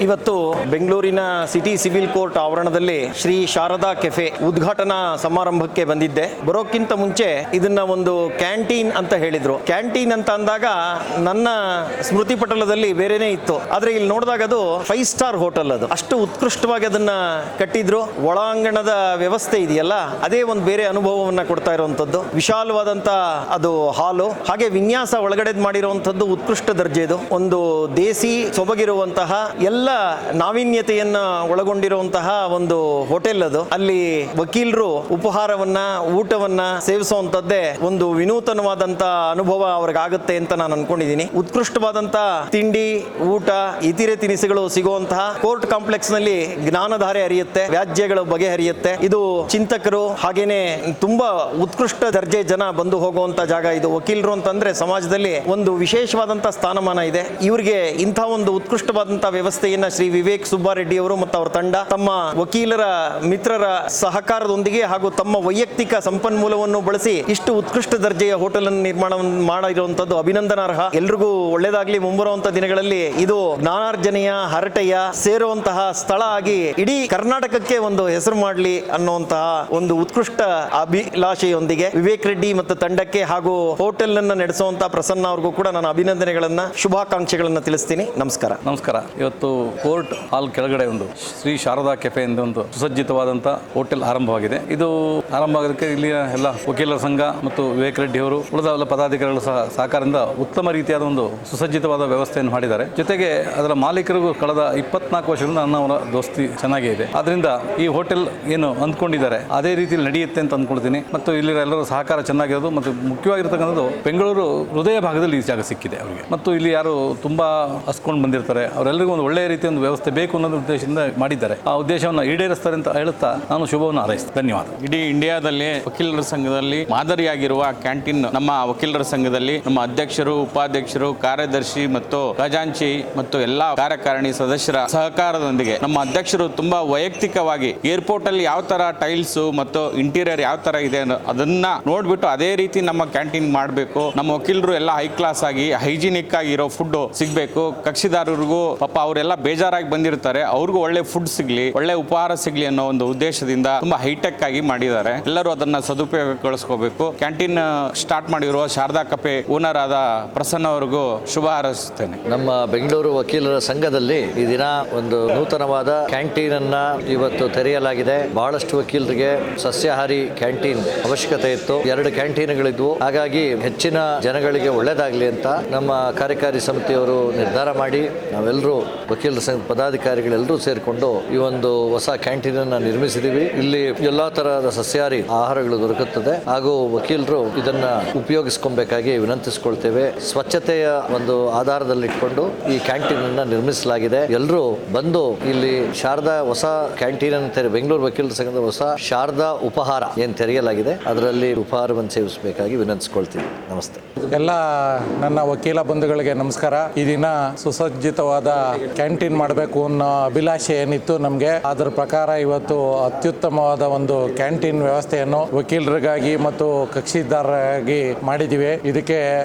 ಇವತ್ತು ಬೆಂಗಳೂರಿನ city civil court ಆವರಣದಲ್ಲಿ ಶ್ರೀ ಶಾರದಾ ಕೆಫೆ ಉದ್ಘಾಟನಾ ಸಮಾರಂಭಕ್ಕೆ ಬಂದಿದ್ದೆ. ಬರೋಕ್ಕಿಂತ ಮುಂಚೆ ಇದನ್ನ ಒಂದು ಕ್ಯಾಂಟೀನ್ ಅಂತ ಹೇಳಿದ್ರು. ಕ್ಯಾಂಟೀನ್ ಅಂತ ಅಂದಾಗ ನನ್ನ ಸ್ಮೃತಿ ಪಟಲದಲ್ಲಿ ಬೇರೆನೇ ಇತ್ತು. ಆದ್ರೆ ಇಲ್ಲಿ ನೋಡಿದಾಗ ಅದು 5 ಸ್ಟಾರ್ ಹೋಟೆಲ್. ಅದು ಅಷ್ಟು ಉತ್ಕೃಷ್ಟವಾಗಿ ಅದನ್ನ ಕಟ್ಟಿದ್ರು. ಒಳಾಂಗಣದ ವ್ಯವಸ್ಥೆ ಇದೆಯಲ್ಲ, ಅದೇ ಒಂದು ಬೇರೆ ಅನುಭವವನ್ನ ಕೊಡ್ತಾ ಇರುವಂತದ್ದು. ವಿಶಾಲವಾದಂತ ಅದು ಹಾಲು, ಹಾಗೆ ವಿನ್ಯಾಸ ಒಳಗಡೆ ಮಾಡಿರುವಂತದ್ದು ಉತ್ಕೃಷ್ಟ ದರ್ಜೆದು. ಒಂದು ದೇಸಿ ಸೊಬಗಿರುವಂತಹ ಎಲ್ಲ ನಾವೀನ್ಯತೆಯನ್ನ ಒಳಗೊಂಡಿರುವಂತಹ ಒಂದು ಹೋಟೆಲ್ ಅದು. ಅಲ್ಲಿ ವಕೀಲರು ಉಪಹಾರವನ್ನ ಊಟವನ್ನ ಸೇವಿಸುವಂತದ್ದೇ ಒಂದು ವಿನೂತನವಾದಂತ ಅನುಭವ ಅವ್ರಿಗಾಗುತ್ತೆ ಅಂತ ನಾನು ಅನ್ಕೊಂಡಿದ್ದೀನಿ. ಉತ್ಕೃಷ್ಟವಾದಂತ ತಿಂಡಿ, ಊಟ, ಇತರೆ ತಿನಿಸುಗಳು ಸಿಗುವಂತಹ ಕೋರ್ಟ್ ಕಾಂಪ್ಲೆಕ್ಸ್ ನಲ್ಲಿ ಜ್ಞಾನಧಾರೆ ಹರಿಯುತ್ತೆ, ವ್ಯಾಜ್ಯಗಳು ಬಗೆಹರಿಯುತ್ತೆ. ಇದು ಚಿಂತಕರು ಹಾಗೇನೆ ತುಂಬಾ ಉತ್ಕೃಷ್ಟ ದರ್ಜೆ ಜನ ಬಂದು ಹೋಗುವಂತ ಜಾಗ ಇದು. ವಕೀಲರು ಅಂತಂದ್ರೆ ಸಮಾಜದಲ್ಲಿ ಒಂದು ವಿಶೇಷವಾದಂತ ಸ್ಥಾನಮಾನ ಇದೆ. ಇವರಿಗೆ ಇಂಥ ಒಂದು ಉತ್ಕೃಷ್ಟವಾದಂತಹ ವ್ಯವಸ್ಥೆಯನ್ನ ಶ್ರೀ ವಿವೇಕ್ ಸುಬ್ಬಾರೆಡ್ಡಿ ಅವರು ಮತ್ತು ಅವರ ತಂಡ ತಮ್ಮ ವಕೀಲರ ಮಿತ್ರರ ಸಹಕಾರದೊಂದಿಗೆ ಹಾಗೂ ತಮ್ಮ ವೈಯಕ್ತಿಕ ಸಂಪನ್ಮೂಲವನ್ನು ಬಳಸಿ ಇಷ್ಟು ಉತ್ಕೃಷ್ಟ ದರ್ಜೆಯ ಹೋಟೆಲ್ ಅನ್ನು ನಿರ್ಮಾಣ ಮಾಡಿರುವಂತದ್ದು ಅಭಿನಂದನಾರ್ಹ. ಎಲ್ರಿಗೂ ಒಳ್ಳೇದಾಗ್ಲಿ. ಮುಂಬರುವಂತಹ ದಿನಗಳಲ್ಲಿ ಇದು ಜ್ಞಾನಾರ್ಜನೆಯ ಹರಟೆಯ ಸೇರುವಂತಹ ಸ್ಥಳ ಆಗಿ ಇಡೀ ಕರ್ನಾಟಕಕ್ಕೆ ಒಂದು ಹೆಸರು ಮಾಡಲಿ ಅನ್ನುವಂತಹ ಒಂದು ಉತ್ಕೃಷ್ಟ ಅಭಿಲಾಷೆಯೊಂದಿಗೆ ವಿವೇಕ್ ರೆಡ್ಡಿ ಮತ್ತು ತಂಡಕ್ಕೆ ಹಾಗೂ ಹೋಟೆಲ್ ಅನ್ನು ನಡೆಸುವಂತಹ ಪ್ರಸನ್ನ ಅವ್ರಿಗೂ ಕೂಡ ನಾನು ಅಭಿನಂದನೆಗಳನ್ನ ಶುಭಾಕಾಂಕ್ಷೆಗಳನ್ನ ತಿಳಿಸ್ತೀನಿ. ನಮಸ್ಕಾರ. ನಮಸ್ಕಾರ. ಇವತ್ತು ಕೋರ್ಟ್ ಹಾಲ್ ಕೆಳಗಡೆ ಒಂದು ಶ್ರೀ ಶಾರದಾ ಕೆಫೆ ಎಂದು ಒಂದು ಸುಸಜ್ಜಿತವಾದಂಥ ಹೋಟೆಲ್ ಆರಂಭವಾಗಿದೆ. ಇದು ಆರಂಭ ಆಗೋದಕ್ಕೆ ಇಲ್ಲಿಯ ಎಲ್ಲ ವಕೀಲರ ಸಂಘ ಮತ್ತು ವಿವೇಕ್ ರೆಡ್ಡಿ ಅವರು ಉಳಿದ ಎಲ್ಲ ಪದಾಧಿಕಾರಿಗಳು ಸಹಕಾರದಿಂದ ಉತ್ತಮ ರೀತಿಯಾದ ಒಂದು ಸುಸಜ್ಜಿತವಾದ ವ್ಯವಸ್ಥೆಯನ್ನು ಮಾಡಿದ್ದಾರೆ. ಜೊತೆಗೆ ಅದರ ಮಾಲೀಕರಿಗೂ ಕಳೆದ 24 ವರ್ಷದಿಂದ ನನ್ನ ಅವರ ದೋಸ್ತಿ ಚೆನ್ನಾಗೇ ಇದೆ. ಆದ್ರಿಂದ ಈ ಹೋಟೆಲ್ ಏನು ಅಂದ್ಕೊಂಡಿದ್ದಾರೆ ಅದೇ ರೀತಿಯಲ್ಲಿ ನಡೆಯುತ್ತೆ ಅಂತ ಅಂದ್ಕೊಳ್ತೀನಿ. ಮತ್ತು ಇಲ್ಲಿರೋ ಎಲ್ಲರೂ ಸಹಕಾರ ಚೆನ್ನಾಗಿರೋದು ಮತ್ತು ಮುಖ್ಯವಾಗಿರ್ತಕ್ಕಂಥದ್ದು ಬೆಂಗಳೂರು ಹೃದಯ ಭಾಗದಲ್ಲಿ ಈ ಜಾಗ ಸಿಕ್ಕಿದೆ ಅವರಿಗೆ. ಮತ್ತು ಇಲ್ಲಿ ಯಾರು ತುಂಬಾ ಹಸ್ಕೊಂಡು ಬಂದಿರ್ತಾರೆ ಅವರೆಲ್ಲರಿಗೂ ಒಂದು ಒಳ್ಳೆಯ ರೀತಿಯ ಒಂದು ವ್ಯವಸ್ಥೆ ಬೇಕು ಅನ್ನೋ ಉದ್ದೇಶದಿಂದ ಮಾಡಿದ್ದಾರೆ. ಆ ಉದ್ದೇಶವನ್ನು ಈಡೇರಿಸ್ತಾರೆ ಅಂತ ಹೇಳುತ್ತಾ ನಾನು ಶುಭವನ್ನು ಹಾರೈಸ್ತೇನೆ. ಧನ್ಯವಾದ. ಇಡೀ ಇಂಡಿಯಾದಲ್ಲಿ ವಕೀಲರ ಸಂಘದಲ್ಲಿ ಮಾದರಿಯಾಗಿರುವ ಕ್ಯಾಂಟೀನ್ ನಮ್ಮ ವಕೀಲರ ಸಂಘದಲ್ಲಿ ನಮ್ಮ ಅಧ್ಯಕ್ಷರು, ಉಪಾಧ್ಯಕ್ಷರು, ಕಾರ್ಯದರ್ಶಿ ಮತ್ತು ಖಜಾಂಚಿ ಮತ್ತು ಎಲ್ಲಾ ಕಾರ್ಯಕಾರಿಣಿ ಸದಸ್ಯರ ಸಹಕಾರದೊಂದಿಗೆ ನಮ್ಮ ಅಧ್ಯಕ್ಷರು ತುಂಬಾ ವೈಯಕ್ತಿಕವಾಗಿ ಏರ್ಪೋರ್ಟ್ ಅಲ್ಲಿ ಯಾವ ತರ ಟೈಲ್ಸ್ ಮತ್ತು ಇಂಟೀರಿಯರ್ ಯಾವ ತರ ಇದೆ ಅದನ್ನ ನೋಡ್ಬಿಟ್ಟು ಅದೇ ರೀತಿ ನಮ್ಮ ಕ್ಯಾಂಟೀನ್ ಮಾಡಬೇಕು. ನಮ್ಮ ವಕೀಲರು ಎಲ್ಲ ಹೈ ಕ್ಲಾಸ್ ಆಗಿ ಹೈಜಿನಿಕ್ ಆಗಿ ಇರೋ ಫುಡ್ ಸಿಗಬೇಕು. ಕಕ್ಷಿದಾರರಿಗೂ ಪಾಪ ಅವರೆಲ್ಲ ಬೇಜಾರಾಗಿ ಬಂದಿರ್ತಾರೆ, ಅವ್ರಿಗೂ ಒಳ್ಳೆ ಫುಡ್ ಸಿಗ್ಲಿ, ಒಳ್ಳೆ ಉಪಹಾರ ಸಿಗ್ಲಿ ಅನ್ನೋ ಒಂದು ಉದ್ದೇಶದಿಂದ ತುಂಬಾ ಹೈಟೆಕ್ ಆಗಿ ಮಾಡಿದ್ದಾರೆ. ಎಲ್ಲರೂ ಅದನ್ನ ಸದುಪಯೋಗಗೊಳಿಸ್ಕೋಬೇಕು. ಕ್ಯಾಂಟೀನ್ ಸ್ಟಾರ್ಟ್ ಮಾಡಿರುವ ಶಾರದಾ ಕೆಫೆ ಓನರ್ ಆದ ಪ್ರಸನ್ನ ಅವರಿಗೂ ಶುಭ ಹಾರೈಸುತ್ತೇನೆ. ನಮ್ಮ ಬೆಂಗಳೂರು ವಕೀಲರ ಸಂಘದಲ್ಲಿ ಈ ದಿನ ಒಂದು ನೂತನವಾದ ಕ್ಯಾಂಟೀನ್ ಅನ್ನ ಇವತ್ತು ತೆರೆಯಲಾಗಿದೆ. ಬಹಳಷ್ಟು ವಕೀಲರಿಗೆ ಸಸ್ಯಾಹಾರಿ ಕ್ಯಾಂಟೀನ್ ಅವಶ್ಯಕತೆ ಇತ್ತು. 2 ಕ್ಯಾಂಟೀನ್ಗಳಿದ್ವು. ಹಾಗಾಗಿ ಹೆಚ್ಚಿನ ಜನಗಳಿಗೆ ಒಳ್ಳೆಯದಾಗಲಿ ಅಂತ ನಮ್ಮ ಕಾರ್ಯಕಾರಿ ಸಮಿತಿಯವರು ನಿರ್ಧಾರ ಮಾಡಿ ನಾವೆಲ್ಲರೂ ವಕೀಲರ ಸಂಘ ಪದಾಧಿಕಾರಿಗಳೆಲ್ಲರೂ ಸೇರಿಕೊಂಡು ಈ ಒಂದು ಹೊಸ ಕ್ಯಾಂಟೀನ್ ಅನ್ನ ನಿರ್ಮಿಸಿದೀವಿ. ಇಲ್ಲಿ ಎಲ್ಲಾ ತರಹದ ಸಸ್ಯಾಹಾರಿ ಆಹಾರಗಳು ದೊರಕುತ್ತದೆ ಹಾಗೂ ವಕೀಲರು ಇದನ್ನ ಉಪಯೋಗಿಸ್ಕೊಬೇಕಾಗಿ ವಿನಂತಿಸಿಕೊಳ್ತೇವೆ. ಸ್ವಚ್ಛತೆಯ ಒಂದು ಆಧಾರದಲ್ಲಿ ಇಟ್ಕೊಂಡು ಈ ಕ್ಯಾಂಟೀನ್ ಅನ್ನ ನಿರ್ಮಿಸಲಾಗಿದೆ. ಎಲ್ಲರೂ ಬಂದು ಇಲ್ಲಿ ಶಾರದಾ ಹೊಸ ಕ್ಯಾಂಟೀನ್ ಅನ್ನು ಬೆಂಗಳೂರು ವಕೀಲರ ಸಂಘದ ಹೊಸ ಶಾರದಾ ಉಪಹಾರ ಏನ್ ತೆರೆಯಲಾಗಿದೆ ಅದರಲ್ಲಿ ಉಪಹಾರವನ್ನು ಸೇವಿಸಬೇಕಾಗಿ ವಿನಂತಿಸಿಕೊಳ್ತೀವಿ. ನಮಸ್ತೆ. ಎಲ್ಲ ನನ್ನ ವಕೀಲ ಬಂಧುಗಳಿಗೆ ನಮಸ್ಕಾರ. ಈ ದಿನ ಸುಸಜ್ಜಿತವಾದ ಕ್ಯಾಂಟೀನ್ ಮಾಡಬೇಕು ಅನ್ನೋ ಅಭಿಲಾಷೆ ಏನಿತ್ತು ನಮಗೆ, ಅದರ ಪ್ರಕಾರ ಇವತ್ತು ಅತ್ಯುತ್ತಮವಾದ ಒಂದು ಕ್ಯಾಂಟೀನ್ ವ್ಯವಸ್ಥೆಯನ್ನು ವಕೀಲರಿಗಾಗಿ ಮತ್ತು ಕಕ್ಷಿದಾರರಾಗಿ ಮಾಡಿದ್ದೀವಿ. ಇದಕ್ಕೆ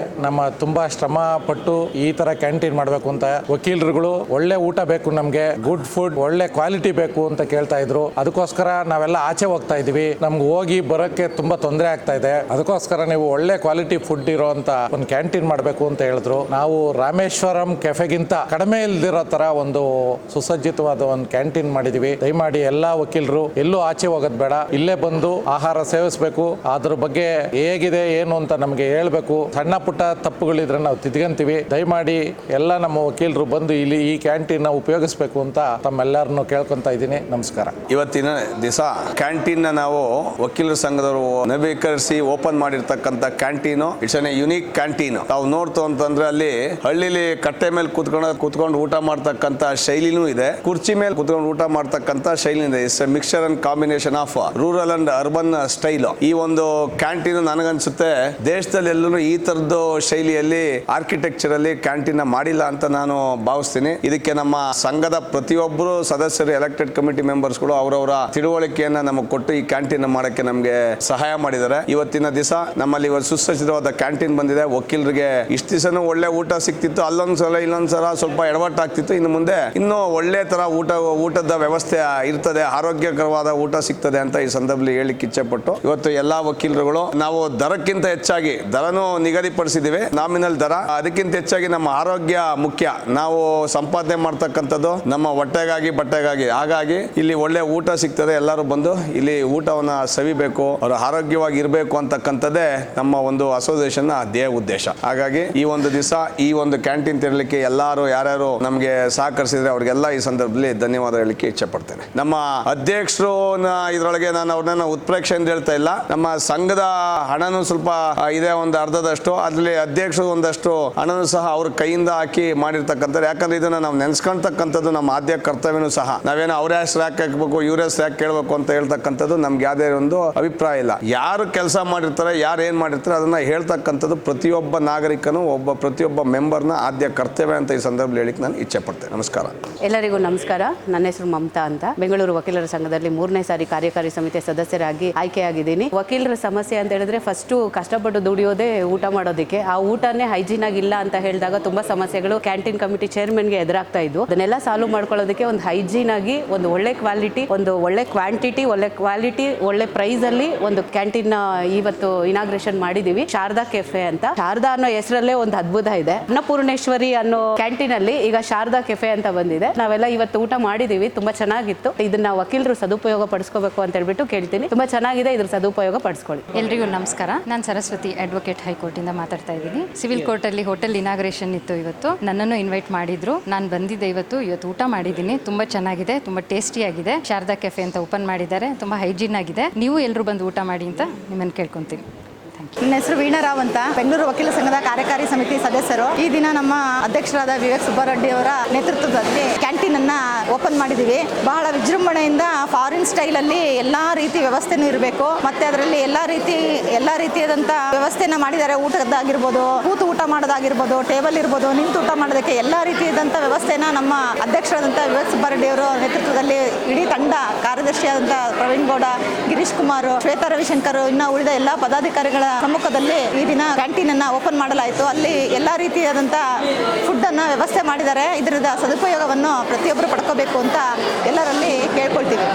ನಮ್ಮ ತುಂಬಾ ಶ್ರಮ ಪಟ್ಟು ಈ ತರ ಕ್ಯಾಂಟೀನ್ ಮಾಡಬೇಕು ಅಂತ ವಕೀಲರುಗಳು ಒಳ್ಳೆ ಊಟ ಬೇಕು, ನಮಗೆ ಗುಡ್ ಫುಡ್, ಒಳ್ಳೆ ಕ್ವಾಲಿಟಿ ಬೇಕು ಅಂತ ಕೇಳ್ತಾ ಇದ್ರು. ಅದಕ್ಕೋಸ್ಕರ ನಾವೆಲ್ಲ ಆಚೆ ಹೋಗ್ತಾ ಇದೀವಿ. ನಮ್ಗೆ ಹೋಗಿ ಬರೋಕ್ಕೆ ತುಂಬಾ ತೊಂದರೆ ಆಗ್ತಾ ಇದೆ. ಅದಕ್ಕೋಸ್ಕರ ನೀವು ಒಳ್ಳೆ ಕ್ವಾಲಿಟಿ ಫುಡ್ ಇರೋಂತ ಒಂದು ಕ್ಯಾಂಟೀನ್ ಮಾಡಬೇಕು ಅಂತ ಹೇಳಿದ್ರು. ನಾವು ರಾಮೇಶ್ವರಂ ಕೆಫೆಗಿಂತ ಕಡಿಮೆ ಇಲ್ದಿರೋ ತರ ಒಂದು ಸುಸಜ್ಜಿತವಾದ ಒಂದು ಕ್ಯಾಂಟೀನ್ ಮಾಡಿದೀವಿ. ದಯಮಾಡಿ ಎಲ್ಲಾ ವಕೀಲರು ಎಲ್ಲೂ ಆಚೆ ಹೋಗೋದ್ ಬೇಡ, ಇಲ್ಲೇ ಬಂದು ಆಹಾರ ಸೇವಿಸಬೇಕು. ಅದ್ರ ಬಗ್ಗೆ ಹೇಗಿದೆ ಏನು ಅಂತ ನಮಗೆ ಹೇಳ್ಬೇಕು. ಸಣ್ಣ ಪುಟ್ಟ ತಪ್ಪುಗಳಿದ್ರೆ ನಾವು ತಿದ್ಕೊಂತೀವಿ. ದಯಮಾಡಿ ಎಲ್ಲ ನಮ್ಮ ವಕೀಲರು ಬಂದು ಇಲ್ಲಿ ಈ ಕ್ಯಾಂಟೀನ್ ಉಪಯೋಗಿಸಬೇಕು ಅಂತ ತಮ್ಮೆಲ್ಲರನ್ನು ಕೇಳ್ಕೊಂತ ಇದ್ದೀನಿ. ನಮಸ್ಕಾರ. ಇವತ್ತಿನ ದಿವಸ ಕ್ಯಾಂಟೀನ್ ನಾವು ವಕೀಲರ ಸಂಘದವರು ನವೀಕರಿಸಿ ಓಪನ್ ಮಾಡಿರ್ತಕ್ಕಂಥ canteen. It's an unique canteen. ತಾವು ನೋಡ್ತು ಅಂತಂದ್ರೆ ಅಲ್ಲಿ ಹಳ್ಳಿಲಿ ಕಟ್ಟೆ ಮೇಲೆ ಕೂತ್ಕೊಂಡು ಊಟ ಮಾಡ್ತಕ್ಕಂಥ ಶೈಲಿನೂ ಶೈಲಿನೂ ಇದೆ, ಕುರ್ಚಿ ಮೇಲೆ ಕುತ್ಕೊಂಡು ಊಟ ಮಾಡ್ತಕ್ಕಂಥ ಶೈಲಿ ಇದೆ. It's mixture and combination of rural and urban style. ಈ ಒಂದು ಕ್ಯಾಂಟೀನ್ ನನಗನ್ಸುತ್ತೆ ದೇಶದಲ್ಲಿ ಎಲ್ಲೂ ಈ ತರದ್ದು ಶೈಲಿಯಲ್ಲಿ ಆರ್ಕಿಟೆಕ್ಚರ್ ಅಲ್ಲಿ ಕ್ಯಾಂಟೀನ್ ಮಾಡಿಲ್ಲ ಅಂತ ನಾನು ಭಾವಿಸ್ತೀನಿ. ಇದಕ್ಕೆ ನಮ್ಮ ಸಂಘದ ಪ್ರತಿಯೊಬ್ಬರು ಸದಸ್ಯರು, ಎಲೆಕ್ಟೆಡ್ ಕಮಿಟಿ ಮೆಂಬರ್ಸ್ಗಳು ಅವರವರ ತಿಳುವಳಿಕೆಯನ್ನ ನಮಗೆ ಕೊಟ್ಟು ಈ ಕ್ಯಾಂಟೀನ್ ಮಾಡಕ್ಕೆ ನಮಗೆ ಸಹಾಯ ಮಾಡಿದ್ದಾರೆ. ಇವತ್ತಿನ ದಿವಸ ನಮ್ಮಲ್ಲಿ ಸುಸಜ್ಜಿತವಾದ ಕ್ಯಾಂಟೀನ್ ಬಂದಿದೆ. ವಕೀಲರಿಗೆ ಇಷ್ಟು ದಿವಸನೂ ಒಳ್ಳೆ ಊಟ ಸಿಕ್ತಿತ್ತು, ಅಲ್ಲೊಂದ್ಸಲ ಇಲ್ಲೊಂದ್ಸಲ ಸ್ವಲ್ಪ ಎಡವಟ್ಟಾಗ್ತಿತ್ತು. ಇನ್ನು ಮುಂದೆ ಇನ್ನೂ ಒಳ್ಳೆ ತರ ಊಟದ ವ್ಯವಸ್ಥೆ ಇರ್ತದೆ, ಆರೋಗ್ಯಕರವಾದ ಊಟ ಸಿಗ್ತದೆ ಅಂತ ಈ ಸಂದರ್ಭದಲ್ಲಿ ಹೇಳಿಕ್ಕೆ ಇಚ್ಛೆಪಟ್ಟು ಇವತ್ತು ಎಲ್ಲಾ ವಕೀಲರುಗಳು ನಾವು ದರಕ್ಕಿಂತ ಹೆಚ್ಚಾಗಿ ದರನೂ ನಿಗದಿಪಡಿಸಿದ್ದೀವಿ, ನಾಮಿನಲ್ ದರ. ಅದಕ್ಕಿಂತ ಹೆಚ್ಚಾಗಿ ನಮ್ಮ ಆರೋಗ್ಯ ಮುಖ್ಯ. ನಾವು ಸಂಪಾದನೆ ಮಾಡ್ತಕ್ಕಂಥದ್ದು ನಮ್ಮ ಹೊಟ್ಟೆಗಾಗಿ ಬಟ್ಟೆಗಾಗಿ. ಹಾಗಾಗಿ ಇಲ್ಲಿ ಒಳ್ಳೆ ಊಟ ಸಿಗ್ತದೆ, ಎಲ್ಲರೂ ಬಂದು ಇಲ್ಲಿ ಊಟವನ್ನ ಸವಿಬೇಕು, ಅವರು ಆರೋಗ್ಯವಾಗಿ ಇರಬೇಕು ಅಂತಕ್ಕಂಥದ್ದೇ ನಮ್ಮ ಒಂದು ಅಸೋಸಿಯೇಷನ್ ಧ್ಯೇಯ ಉದ್ದೇಶ. ಹಾಗಾಗಿ ಈ ಒಂದು ದಿವಸ ಈ ಒಂದು ಕ್ಯಾಂಟೀನ್ ತೆರಲಿಕ್ಕೆ ಎಲ್ಲರೂ ಯಾರ್ಯಾರು ನಮಗೆ ಸಹಕರಿಸಿದ್ರೆ ಅವರಿಗೆಲ್ಲ ಈ ಸಂದರ್ಭದಲ್ಲಿ ಧನ್ಯವಾದ ಹೇಳಲಿಕ್ಕೆ ಇಚ್ಛೆ ಪಡ್ತೇನೆ. ನಮ್ಮ ಅಧ್ಯಕ್ಷರು ಇದರೊಳಗೆ ನಾನು ಅವ್ರನ್ನ ಉತ್ಪ್ರೇಕ್ಷೆ ಅಂತ ಹೇಳ್ತಾ ಇಲ್ಲ, ನಮ್ಮ ಸಂಘದ ಹಣನೂ ಸ್ವಲ್ಪ ಇದೆ, ಒಂದು ಅರ್ಧದಷ್ಟು. ಅದರಲ್ಲಿ ಅಧ್ಯಕ್ಷರು ಒಂದಷ್ಟು ಹಣನೂ ಸಹ ಅವ್ರ ಕೈಯಿಂದ ಹಾಕಿ ಮಾಡಿರ್ತಕ್ಕಂಥದ್ದು. ಯಾಕಂದ್ರೆ ಇದನ್ನ ನಾವು ನೆನೆಸ್ಕೊಳ್ತಕ್ಕಂಥದ್ದು ನಮ್ಮ ಆದ್ಯ ಕರ್ತವ್ಯನೂ ಸಹ. ನಾವೇನೋ ಅವ್ರ ಹೆಸರು ಯಾಕೆ ಹಾಕ್ಬೇಕು, ಇವ್ರ ಹೆಸರು ಯಾಕೆ ಕೇಳಬೇಕು ಅಂತ ಹೇಳ್ತಕ್ಕಂಥದ್ದು ನಮ್ಗೆ ಯಾವುದೇ ಒಂದು ಅಭಿಪ್ರಾಯ ಇಲ್ಲ. ಯಾರು ಕೆಲಸ ಮಾಡಿರ್ತಾರೆ, ಯಾರು ಏನ್ ಮಾಡಿರ್ತಾರೆ ಅದನ್ನ ಹೇಳ್ತಕ್ಕಂಥದ್ದು ಪ್ರತಿಯೊಬ್ಬ ನಾಗರಿಕನು, ಪ್ರತಿಯೊಬ್ಬ ಮೆಂಬರ್ನ ಆದ್ಯ ಕರ್ತವ್ಯ ಅಂತ ಈ ಸಂದರ್ಭದಲ್ಲಿ ಹೇಳಿಕ್ಕೆ ನಾನು ಇಚ್ಛೆ ಪಡ್ತೇನೆ. ನಮಸ್ಕಾರ. ಎಲ್ಲರಿಗೂ ನಮಸ್ಕಾರ. ನನ್ನ ಹೆಸರು ಮಮತಾ ಅಂತ. ಬೆಂಗಳೂರು ವಕೀಲರ ಸಂಘದಲ್ಲಿ 3ನೇ ಸಾರಿ ಕಾರ್ಯಕಾರಿ ಸಮಿತಿಯ ಸದಸ್ಯರಾಗಿ ಆಯ್ಕೆಯಾಗಿದ್ದೀನಿ. ವಕೀಲರ ಸಮಸ್ಯೆ ಅಂತ ಹೇಳಿದ್ರೆ ಫಸ್ಟ್ ಕಷ್ಟಪಟ್ಟು ದುಡಿಯೋದೇ ಊಟ ಮಾಡೋದಕ್ಕೆ. ಆ ಊಟನೇ ಹೈಜೀನ್ ಆಗಿಲ್ಲ ಅಂತ ಹೇಳಿದಾಗ ತುಂಬಾ ಸಮಸ್ಯೆಗಳು ಕ್ಯಾಂಟೀನ್ ಕಮಿಟಿ ಚೇರ್ಮನ್ಗೆ ಎದುರಾಗ್ತಾ ಇದ್ವು. ಅದನ್ನೆಲ್ಲ ಸಾಲ್ವ್ ಮಾಡ್ಕೊಳ್ಳೋದಕ್ಕೆ ಒಂದು ಹೈಜೀನ್ ಆಗಿ, ಒಂದು ಒಳ್ಳೆ ಕ್ವಾಲಿಟಿ, ಒಂದು ಒಳ್ಳೆ ಕ್ವಾಂಟಿಟಿ, ಒಳ್ಳೆ ಕ್ವಾಲಿಟಿ, ಒಳ್ಳೆ ಪ್ರೈಸ್ ಅಲ್ಲಿ ಒಂದು ಕ್ಯಾಂಟೀನ್ ಇವತ್ತು ಇನಾಗ್ರೇಷನ್ ಮಾಡಿದೀವಿ, ಶಾರದಾ ಕೆಫೆ ಅಂತ. ಶಾರದಾ ಅನ್ನೋ ಹೆಸರಲ್ಲೇ ಒಂದು ಅದ್ಭುತ ಇದೆ. ಅನ್ನಪೂರ್ಣೇಶ್ವರಿ ಅನ್ನೋ ಕ್ಯಾಂಟೀನ್ ಅಲ್ಲಿ ಈಗ ಶಾರದಾ ಕೆಫೆ ಅಂತ ಬಂದಿದೆ. ನಾವೆಲ್ಲ ಇವತ್ತು ಊಟ ಮಾಡಿದೀವಿ, ತುಂಬಾ ಚೆನ್ನಾಗಿತ್ತು. ಇದನ್ನ ವಕೀಲರು ಸದುಪಯೋಗ ಪಡಿಸ್ಕೋಬೇಕು ಅಂತ ಹೇಳ್ಬಿಟ್ಟು ಕೇಳ್ತೀನಿ. ತುಂಬಾ ಚೆನ್ನಾಗಿದೆ, ಇದ್ರ ಸದುಪಯೋಗ ಪಡಿಸ್ಕೊಳ್ಳಿ. ಎಲ್ರಿಗೂ ನಮಸ್ಕಾರ. ನಾನು ಸರಸ್ವತಿ, ಅಡ್ವೊಕೇಟ್ ಹೈಕೋರ್ಟ್ ಇಂದ ಮಾತಾಡ್ತಾ ಇದ್ದೀನಿ. ಸಿವಿಲ್ ಕೋರ್ಟ್ ಅಲ್ಲಿ ಹೋಟೆಲ್ ಇನಾಗ್ರೇಷನ್ ಇತ್ತು ಇವತ್ತು. ನನ್ನನ್ನು ಇನ್ವೈಟ್ ಮಾಡಿದ್ರು, ನಾನು ಬಂದಿದ್ದೆ. ಇವತ್ತು ಊಟ ಮಾಡಿದ್ದೀನಿ, ತುಂಬಾ ಚೆನ್ನಾಗಿದೆ, ತುಂಬಾ ಟೇಸ್ಟಿ ಆಗಿದೆ. ಶಾರದಾ ಕೆಫೆ ಅಂತ ಓಪನ್ ಮಾಡಿದ್ದಾರೆ, ತುಂಬಾ ಹೈಜೀನ್ ಆಗಿದೆ. ನೀವು ಎಲ್ಲರೂ ಬಂದು ಊಟ ಮಾಡಿ ಅಂತ ನಿಮ್ಮನ್ನು ಕೇಳ್ಕೊಂತೀನಿ. ನನ್ನ ಹೆಸರು ವೀಣಾರಾವ್ ಅಂತ, ಬೆಂಗಳೂರು ವಕೀಲ ಸಂಘದ ಕಾರ್ಯಕಾರಿ ಸಮಿತಿ ಸದಸ್ಯರು. ಈ ದಿನ ನಮ್ಮ ಅಧ್ಯಕ್ಷರಾದ ವಿವೇಕ್ ಸುಬ್ಬಾರೆಡ್ಡಿ ಅವರ ನೇತೃತ್ವದಲ್ಲಿ ಕ್ಯಾಂಟೀನ್ ಅನ್ನ ಓಪನ್ ಮಾಡಿದೀವಿ. ಬಹಳ ವಿಜೃಂಭಣೆಯಿಂದ ಫಾರಿನ್ ಸ್ಟೈಲ್ ಅಲ್ಲಿ ಎಲ್ಲಾ ರೀತಿ ವ್ಯವಸ್ಥೆನೂ ಇರಬೇಕು, ಮತ್ತೆ ಅದರಲ್ಲಿ ಎಲ್ಲಾ ರೀತಿಯಾದಂತ ವ್ಯವಸ್ಥೆನ ಮಾಡಿದ್ದಾರೆ. ಊಟದಾಗಿರ್ಬೋದು, ಕೂತು ಊಟ ಮಾಡೋದಾಗಿರ್ಬೋದು, ಟೇಬಲ್ ಇರ್ಬೋದು, ನಿಂತು ಊಟ ಮಾಡೋದಕ್ಕೆ ಎಲ್ಲಾ ರೀತಿಯಾದಂತ ವ್ಯವಸ್ಥೆನ ನಮ್ಮ ಅಧ್ಯಕ್ಷರಾದಂಥ ವಿವೇಕ್ ಸುಬ್ಬಾರೆಡ್ಡಿ ಅವರ ನೇತೃತ್ವದಲ್ಲಿ ಇಡೀ ತಂಡ, ಕಾರ್ಯದರ್ಶಿಯಾದಂಥ ಪ್ರವೀಣ್ ಗೌಡ, ಗಿರೀಶ್ ಕುಮಾರ್, ಶ್ವೇತಾ ರವಿಶಂಕರ್, ಇನ್ನ ಉಳಿದ ಎಲ್ಲಾ ಪದಾಧಿಕಾರಿಗಳ ಸಮ್ಮುಖದಲ್ಲಿ ಈ ದಿನ ಕ್ಯಾಂಟೀನ್ ಅನ್ನ ಓಪನ್ ಮಾಡಲಾಯಿತು. ಅಲ್ಲಿ ಎಲ್ಲಾ ರೀತಿಯಾದಂತ ಫುಡ್ ಅನ್ನ ವ್ಯವಸ್ಥೆ ಮಾಡಿದ್ದಾರೆ. ಇದರದ ಸದುಪಯೋಗವನ್ನು ಪ್ರತಿಯೊಬ್ಬರು ಪಡ್ಕೋಬೇಕು ಅಂತ ಎಲ್ಲರಲ್ಲಿ ಕೇಳ್ಕೊಳ್ತೀವಿ.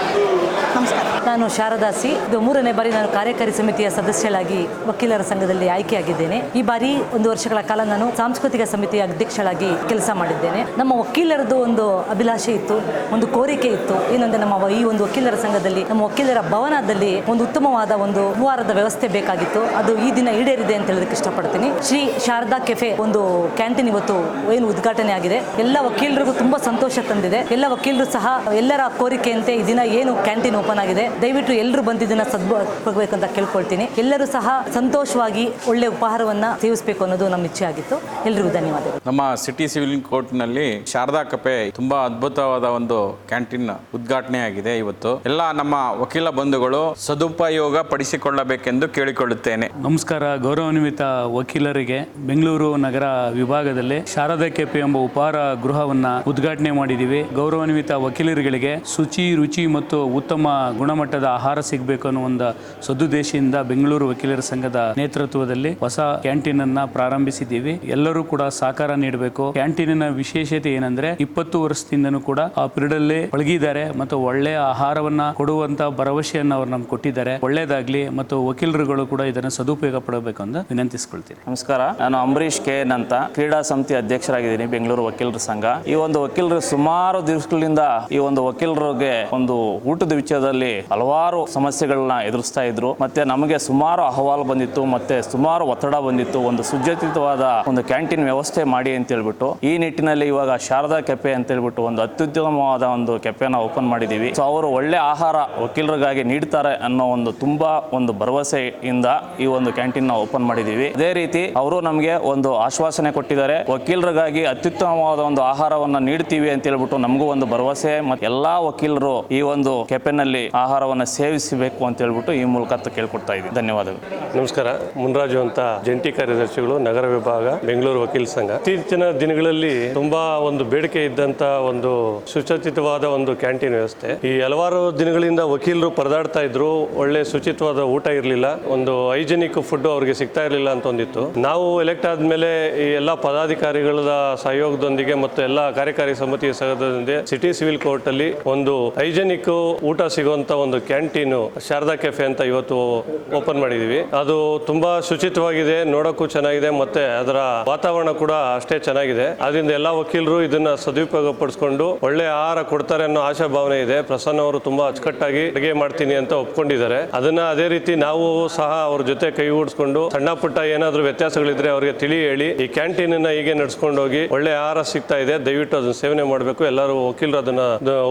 ನಮಸ್ಕಾರ. ನಾನು ಶಾರದಾಸಿ. ಇದು 3ನೇ ಬಾರಿ ನಾನು ಕಾರ್ಯಕಾರಿ ಸಮಿತಿಯ ಸದಸ್ಯಳಾಗಿ ವಕೀಲರ ಸಂಘದಲ್ಲಿ ಆಯ್ಕೆಯಾಗಿದ್ದೇನೆ. ಈ ಬಾರಿ 1 ವರ್ಷಗಳ ಕಾಲ ನಾನು ಸಾಂಸ್ಕೃತಿಕ ಸಮಿತಿಯ ಅಧ್ಯಕ್ಷಳಾಗಿ ಕೆಲಸ ಮಾಡಿದ್ದೇನೆ. ನಮ್ಮ ವಕೀಲರದ್ದು ಒಂದು ಅಭಿಲಾಷೆ ಇತ್ತು, ಒಂದು ಕೋರಿಕೆ ಇತ್ತು. ಏನಂದ್ರೆ ನಮ್ಮ ಈ ಒಂದು ವಕೀಲರ ಸಂಘದಲ್ಲಿ, ನಮ್ಮ ವಕೀಲರ ಭವನದಲ್ಲಿ ಒಂದು ಉತ್ತಮವಾದ ಒಂದು ವಾರದ ವ್ಯವಸ್ಥೆ ಬೇಕಾಗಿತ್ತು. ಅದು ಈ ದಿನ ಈಡೇರಿದೆ ಅಂತ ಹೇಳೋದಕ್ಕೆ ಇಷ್ಟಪಡ್ತೀನಿ. ಶ್ರೀ ಶಾರದಾ ಕೆಫೆ ಒಂದು ಕ್ಯಾಂಟೀನ್ ಇವತ್ತು ಏನು ಉದ್ಘಾಟನೆ ಆಗಿದೆ. ಎಲ್ಲ ವಕೀಲರಿಗೂ ತುಂಬಾ ಸಂತೋಷ ತಂದಿದೆ. ಎಲ್ಲ ವಕೀಲರು ಸಹ ಎಲ್ಲರ ಕೋರಿಕೆಯಂತೆ ಈ ದಿನ ಏನು ಕ್ಯಾಂಟೀನ್ ಓಪನ್ ಆಗಿದೆ, ದಯವಿಟ್ಟು ಎಲ್ಲರೂ ಬಂದಿದ್ದನ್ನ ಸದ್ಭೋಗಬೇಕಂತ ಕೇಳ್ಕೊಳ್ತೀನಿ. ಎಲ್ಲರೂ ಸಹ ಸಂತೋಷವಾಗಿ ಒಳ್ಳೆ ಉಪಹಾರವನ್ನ ಸೇವಿಸಬೇಕು ಅನ್ನೋದು ನಮ್ಮ ಇಚ್ಛೆ ಆಗಿತ್ತು. ಎಲ್ರಿಗೂ ಧನ್ಯವಾದಗಳು. ನಮ್ಮ ಸಿಟಿ ಸಿವಿಲ್ ಕೋರ್ಟ್ ನಲ್ಲಿ ಶಾರದಾ ಕೆಫೆ ತುಂಬಾ ಅದ್ಭುತವಾದ ಒಂದು ಕ್ಯಾಂಟೀನ್ ಉದ್ಘಾಟನೆ ಆಗಿದೆ. ಇವತ್ತು ಎಲ್ಲ ನಮ್ಮ ವಕೀಲ ಬಂಧುಗಳು ಸದುಪಯೋಗ ಪಡಿಸಿಕೊಳ್ಳಬೇಕೆಂದು ಕೇಳಿಕೊಳ್ಳುತ್ತೇನೆ. ನಮಸ್ಕಾರ. ಗೌರವಾನ್ವಿತ ವಕೀಲರಿಗೆ ಬೆಂಗಳೂರು ನಗರ ವಿಭಾಗದಲ್ಲಿ ಶಾರದಾ ಕೆಫೆ ಎಂಬ ಉಪಹಾರ ಗೃಹವನ್ನ ಉದ್ಘಾಟನೆ ಮಾಡಿದ್ದೀವಿ. ಗೌರವಾನ್ವಿತ ವಕೀಲರುಗಳಿಗೆ ಶುಚಿ, ರುಚಿ ಮತ್ತು ಉತ್ತಮ ಗುಣಮಟ್ಟದ ಆಹಾರ ಸಿಗಬೇಕು ಅನ್ನೋ ಒಂದು ಸದುದ್ದೇಶದಿಂದ ಬೆಂಗಳೂರು ವಕೀಲರ ಸಂಘದ ನೇತೃತ್ವದಲ್ಲಿ ಹೊಸ ಕ್ಯಾಂಟೀನ್ ಅನ್ನ ಪ್ರಾರಂಭಿಸಿದ್ದೀವಿ. ಎಲ್ಲರೂ ಕೂಡ ಸಹಕಾರ ನೀಡಬೇಕು. ಕ್ಯಾಂಟೀನಿನ ವಿಶೇಷತೆ ಏನಂದ್ರೆ 20 ವರ್ಷದಿಂದನೂ ಕೂಡ ಆ ಪೀರಿಯಡ್ ಅಲ್ಲಿ ಪಳಗಿದ್ದಾರೆ ಮತ್ತು ಒಳ್ಳೆಯ ಆಹಾರವನ್ನ ಕೊಡುವಂತ ಭರವಸೆಯನ್ನು ಅವರು ನಮ್ಗೆ ಕೊಟ್ಟಿದ್ದಾರೆ. ಒಳ್ಳೇದಾಗ್ಲಿ ಮತ್ತು ವಕೀಲರುಗಳು ಕೂಡ ಇದನ್ನು ಸದುಪಯೋಗ ಪಡಬೇಕು ಅಂತ ವಿನಂತಿಸ್ಕೊಳ್ತೀನಿ. ನಮಸ್ಕಾರ. ನಾನು ಅಂಬರೀಶ್ KN ಅಂತ, ಕ್ರೀಡಾ ಸಮಿತಿ ಅಧ್ಯಕ್ಷರಾಗಿದ್ದೀನಿ ಬೆಂಗಳೂರು ವಕೀಲರ ಸಂಘ. ಈ ಒಂದು ವಕೀಲರು ಸುಮಾರು ದಿವಸಗಳಿಂದ ಈ ಒಂದು ವಕೀಲರಿಗೆ ಒಂದು ಊಟದ ವಿಷಯದಲ್ಲಿ ಹಲವಾರು ಸಮಸ್ಯೆಗಳನ್ನ ಎದುರಿಸ್ತಾ ಇದ್ರು. ಮತ್ತೆ ನಮಗೆ ಸುಮಾರು ಅಹವಾಲು ಬಂದಿತ್ತು, ಮತ್ತೆ ಸುಮಾರು ಒತ್ತಡ ಬಂದಿತ್ತು. ಒಂದು ಸುಸಜ್ಜಿತವಾದ ಒಂದು ಕ್ಯಾಂಟೀನ್ ವ್ಯವಸ್ಥೆ ಮಾಡಿ ಅಂತ ಹೇಳ್ಬಿಟ್ಟು ಈ ನಿಟ್ಟಿನಲ್ಲಿ ಇವಾಗ ಶಾರದಾ ಕೆಫೆ ಅಂತ ಹೇಳ್ಬಿಟ್ಟು ಒಂದು ಅತ್ಯುತ್ತಮವಾದ ಒಂದು ಕೆಫೆನ ಓಪನ್ ಮಾಡಿದೀವಿ. ಸೊ ಅವರು ಒಳ್ಳೆ ಆಹಾರ ವಕೀಲರಿಗಾಗಿ ನೀಡ್ತಾರೆ ಅನ್ನೋ ಒಂದು ತುಂಬಾ ಒಂದು ಭರವಸೆಯಿಂದ ಈ ಒಂದು ಕ್ಯಾಂಟೀನ್ ಓಪನ್ ಮಾಡಿದೀವಿ. ಅದೇ ರೀತಿ ಅವರು ನಮಗೆ ಒಂದು ಆಶ್ವಾಸನೆ ಕೊಟ್ಟಿದ್ದಾರೆ, ವಕೀಲರಿಗಾಗಿ ಅತ್ಯುತ್ತಮವಾದ ಒಂದು ಆಹಾರವನ್ನ ನೀಡ್ತೀವಿ ಅಂತ ಹೇಳ್ಬಿಟ್ಟು ನಮಗೂ ಒಂದು ಭರವಸೆ. ಮತ್ತೆ ಎಲ್ಲಾ ವಕೀಲರು ಈ ಒಂದು ಕೆಫೆನಲ್ಲಿ ಆಹಾರವನ್ನ ಸೇವಿಸಬೇಕು ಅಂತ ಹೇಳ್ಬಿಟ್ಟು ಈ ಮೂಲಕ ಕೇಳ್ಕೊಡ್ತಾ ಇದ್ದೀವಿ. ಧನ್ಯವಾದಗಳು. ನಮಸ್ಕಾರ. ಮುನ್ರಾಜು ಅಂತ ಜಂಟಿ ಕಾರ್ಯದರ್ಶಿಗಳು, ನಗರ ವಿಭಾಗ, ಬೆಂಗಳೂರು ವಕೀಲ ಸಂಘ. ಇತ್ತೀಚಿನ ದಿನಗಳಲ್ಲಿ ತುಂಬಾ ಒಂದು ಬೇಡಿಕೆ ಇದ್ದಂತ ಒಂದು ಸುಸಜ್ಜಿತವಾದ ಒಂದು ಕ್ಯಾಂಟೀನ್ ವ್ಯವಸ್ಥೆ. ಈ ಹಲವಾರು ದಿನಗಳಿಂದ ವಕೀಲರು ಪರದಾಡ್ತಾ ಇದ್ರು. ಒಳ್ಳೆ ಶುಚಿತ್ವದ ಊಟ ಇರಲಿಲ್ಲ, ಒಂದು ಹೈಜೆನಿಕ್ ಫುಡ್ ಅವ್ರಿಗೆ ಸಿಗ್ತಾ ಇರಲಿಲ್ಲ ಅಂತ ಒಂದಿತ್ತು. ನಾವು ಎಲೆಕ್ಟ್ ಆದ್ಮೇಲೆ ಈ ಎಲ್ಲ ಪದಾಧಿಕಾರಿಗಳ ಸಹಯೋಗದೊಂದಿಗೆ ಮತ್ತು ಎಲ್ಲ ಕಾರ್ಯಕಾರಿ ಸಮಿತಿಯ ಸಹಯೋಗದೊಂದಿಗೆ ಸಿಟಿ ಸಿವಿಲ್ ಕೋರ್ಟ್ ಅಲ್ಲಿ ಒಂದು ಹೈಜೆನಿಕ್ ಊಟ ಸಿಗುವಂತ ಒಂದು ಕ್ಯಾಂಟೀನ್ ಶಾರದಾ ಕೆಫೆ ಅಂತ ಇವತ್ತು ಓಪನ್ ಮಾಡಿದೀವಿ. ಅದು ತುಂಬಾ ಶುಚಿತ್ವವಾಗಿದೆ, ನೋಡೋಕ್ಕೂ ಚೆನ್ನಾಗಿದೆ, ಮತ್ತೆ ಅದರ ವಾತಾವರಣ ಕೂಡ ಅಷ್ಟೇ ಚೆನ್ನಾಗಿದೆ. ಅದರಿಂದ ಎಲ್ಲ ವಕೀಲರು ಇದನ್ನ ಸದುಪಯೋಗ ಪಡಿಸ್ಕೊಂಡು ಒಳ್ಳೆ ಆಹಾರ ಕೊಡ್ತಾರೆ ಅನ್ನೋ ಆಶಾಭಾವನೆ ಇದೆ. ಪ್ರಸನ್ನ ಅವರು ತುಂಬಾ ಅಚ್ಚುಕಟ್ಟಾಗಿ ಅಡುಗೆ ಮಾಡ್ತೀನಿ ಅಂತ ಒಪ್ಕೊಂಡಿದ್ದಾರೆ. ಅದನ್ನ ಅದೇ ರೀತಿ ನಾವು ಸಹ ಅವ್ರ ಜೊತೆ ಕೈಗೂಡಿಸ್ಕೊಂಡು ಸಣ್ಣ ಪುಟ್ಟ ಏನಾದ್ರು ವ್ಯತ್ಯಾಸಗಳಿದ್ರೆ ಅವರಿಗೆ ತಿಳಿ ಹೇಳಿ ಈ ಕ್ಯಾಂಟೀನ್ ಹೀಗೆ ನಡ್ಸ್ಕೊಂಡು ಹೋಗಿ ಒಳ್ಳೆ ಆಹಾರ ಸಿಗ್ತಾ ಇದೆ, ದಯವಿಟ್ಟು ಅದನ್ನ ಸೇವನೆ ಮಾಡಬೇಕು, ಎಲ್ಲರೂ ವಕೀಲರು ಅದನ್ನ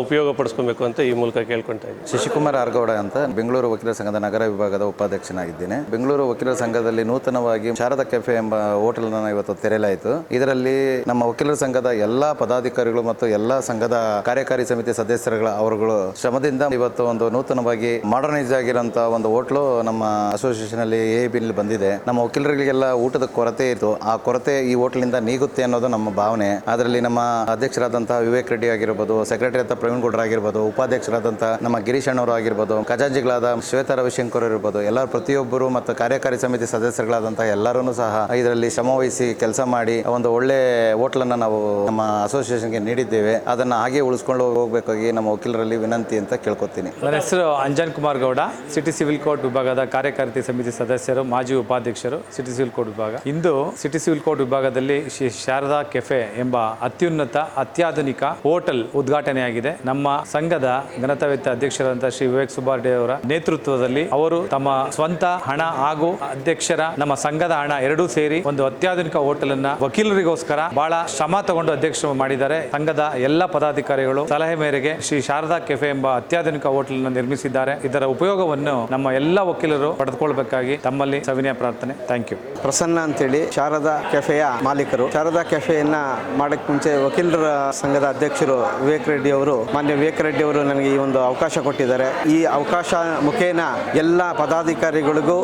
ಉಪಯೋಗ ಪಡಿಸ್ಕೊಬೇಕು ಅಂತ ಈ ಮೂಲಕ ಕೇಳ್ಕೊಳ್ತಾ ಇದ್ದೀನಿ. ಶಶಿಕುಮಾರ್ ಆರ್ಗೌಡ ಅಂತ ಬೆಂಗಳೂರು ವಕೀಲರ ಸಂಘದ ನಗರ ವಿಭಾಗದ ಉಪಾಧ್ಯಕ್ಷನಾಗಿದ್ದೇನೆ. ಬೆಂಗಳೂರು ವಕೀಲರ ಸಂಘದಲ್ಲಿ ನೂತನವಾಗಿ ಶಾರದಾ ಕೆಫೆ ಎಂಬ ಹೋಟೆಲ್ ಇವತ್ತು ತೆರೆಯಲಾಯಿತು. ಇದರಲ್ಲಿ ನಮ್ಮ ವಕೀಲರ ಸಂಘದ ಎಲ್ಲಾ ಪದಾಧಿಕಾರಿಗಳು ಮತ್ತು ಎಲ್ಲಾ ಸಂಘದ ಕಾರ್ಯಕಾರಿ ಸಮಿತಿ ಸದಸ್ಯರುಗಳ ಅವರುಗಳು ಶ್ರಮದಿಂದ ಇವತ್ತು ಒಂದು ನೂತನವಾಗಿ ಮಾಡರ್ನೈಸ್ ಆಗಿರುವಂತಹ ಒಂದು ಹೋಟ್ಲು ನಮ್ಮ ಅಸೋಸಿಯೇಷನ್ ಅಲ್ಲಿ AAB ಬಂದಿದೆ. ನಮ್ಮ ವಕೀಲರಿಗೆಲ್ಲ ಊಟದ ಕೊರತೆ ಇತ್ತು, ಆ ಕೊರತೆ ಈ ಹೋಟ್ಲಿಂದ ನೀಗುತ್ತೆ ಅನ್ನೋದು ನಮ್ಮ ಭಾವನೆ. ಅದರಲ್ಲಿ ನಮ್ಮ ಅಧ್ಯಕ್ಷರಾದಂತಹ ವಿವೇಕ್ ರೆಡ್ಡಿ ಆಗಿರ್ಬೋದು, ಸೆಕ್ರೆಟರಿ ಅಂತ ಪ್ರವೀಣ್ ಗೌಡ್ರ ಆಗಿರ್ಬೋದು, ಉಪಾಧ್ಯಕ್ಷರಾದಂತಹ ನಮ್ಮ ಗಿರೀಶ್ ಅಣ್ಣವರು ಆಗಿರ್ಬೋದು, ಖಜಾಂಚಿಗಳಾದ ಶ್ವೇತಾ ರವಿಶಂಕರ್ ಇರ್ಬೋದು, ಎಲ್ಲರೂ ಪ್ರತಿಯೊಬ್ಬರು ಮತ್ತು ಕಾರ್ಯಕಾರಿ ಸಮಿತಿ ಸದಸ್ಯರುಗಳಾದಂತಹ ಎಲ್ಲರೂ ಸಹ ಇದರಲ್ಲಿ ಶ್ರಮವಹಿಸಿ ಕೆಲಸ ಮಾಡಿ ಒಂದು ಒಳ್ಳೆ ಹೋಟ್ಲನ್ನು ನಾವು ನಮ್ಮ ಅಸೋಸಿಯೇಷನ್ಗೆ ನೀಡಿದ್ದೇವೆ. ಅದನ್ನ ಹಾಗೆ ಉಳಿಸ್ಕೊಂಡು ಹೋಗಬೇಕಾಗಿ ನಮ್ಮ ವಕೀಲರಲ್ಲಿ ವಿನಂತಿ ಅಂತ ಕೇಳ್ಕೊತೀನಿ. ನನ್ನ ಹೆಸರು Anjan Kumar Gowda, city civil court ವಿಭಾಗದ ಕಾರ್ಯಕಾರಿ ಸಮಿತಿ ಸದಸ್ಯರು, ಮಾಜಿ ಉಪಾಧ್ಯಕ್ಷರು, ಸಿಟಿ ಸಿವಿಲ್ ಕೋರ್ಟ್ ವಿಭಾಗ. ಇಂದು ಸಿಟಿ ಸಿವಿಲ್ ಕೋರ್ಟ್ ವಿಭಾಗದಲ್ಲಿ ಶ್ರೀ ಶಾರದಾ ಕೆಫೆ ಎಂಬ ಅತ್ಯುನ್ನತ ಅತ್ಯಾಧುನಿಕ ಹೋಟೆಲ್ ಉದ್ಘಾಟನೆಯಾಗಿದೆ. ನಮ್ಮ ಸಂಘದ ಘನತಾವೇತ್ತ ಅಧ್ಯಕ್ಷರಾದಂತಹ ಶ್ರೀ ವಿವೇಕ್ ಸುಬ್ಬಾರೆಡ್ಡಿ ಅವರ ನೇತೃತ್ವದಲ್ಲಿ ಅವರು ತಮ್ಮ ಸ್ವಂತ ಹಣ ಹಾಗೂ ಅಧ್ಯಕ್ಷರ ನಮ್ಮ ಸಂಘದ ಹಣ ಎರಡೂ ಸೇರಿ ಒಂದು ಅತ್ಯಾಧುನಿಕ ಹೋಟೆಲ್ ಅನ್ನ ವಕೀಲರಿಗೋಸ್ಕರ ಬಹಳ ಶ್ರಮ ತಗೊಂಡು ಅಧ್ಯಕ್ಷ ಮಾಡಿದ್ದಾರೆ. ಸಂಘದ ಎಲ್ಲ ಪದಾಧಿಕಾರಿಗಳು ಸಲಹೆ ಮೇರೆಗೆ ಶ್ರೀ ಶಾರದಾ ಕೆಫೆ ಎಂಬ ಅತ್ಯಾಧುನಿಕ ಹೋಟೆಲ್ ಅನ್ನು ನಿರ್ಮಿಸಿದ್ದಾರೆ. ಇದರ ಉಪಯೋಗವನ್ನು ನಮ್ಮ ಎಲ್ಲ ವಕೀಲರು ಪಡೆದುಕೊಳ್ಳಬೇಕಾಗಿ ತಮ್ಮಲ್ಲಿ ಸವಿನಯ ಪ್ರಾರ್ಥನೆ. Thank you. ಪ್ರಸನ್ನ ಅಂತೇಳಿ ಶಾರದಾ ಕೆಫೆಯ ಮಾಲೀಕರು. ಶಾರದಾ ಕೆಫೆಯನ್ನ ಮಾಡಕ್ ಮುಂಚೆ ವಕೀಲರ ಸಂಘದ ಅಧ್ಯಕ್ಷರು ವಿವೇಕ್ ರೆಡ್ಡಿ ಅವರು, ಮಾನ್ಯ ವಿವೇಕ್ ರೆಡ್ಡಿ ಅವರು ನನಗೆ ಈ ಒಂದು ಅವಕಾಶ ಕೊಟ್ಟಿದ್ದಾರೆ. ಈ ಅವಕಾಶ ಮುಖೇನ ಎಲ್ಲ ಪದಾಧಿಕಾರಿಗಳಿಗೂ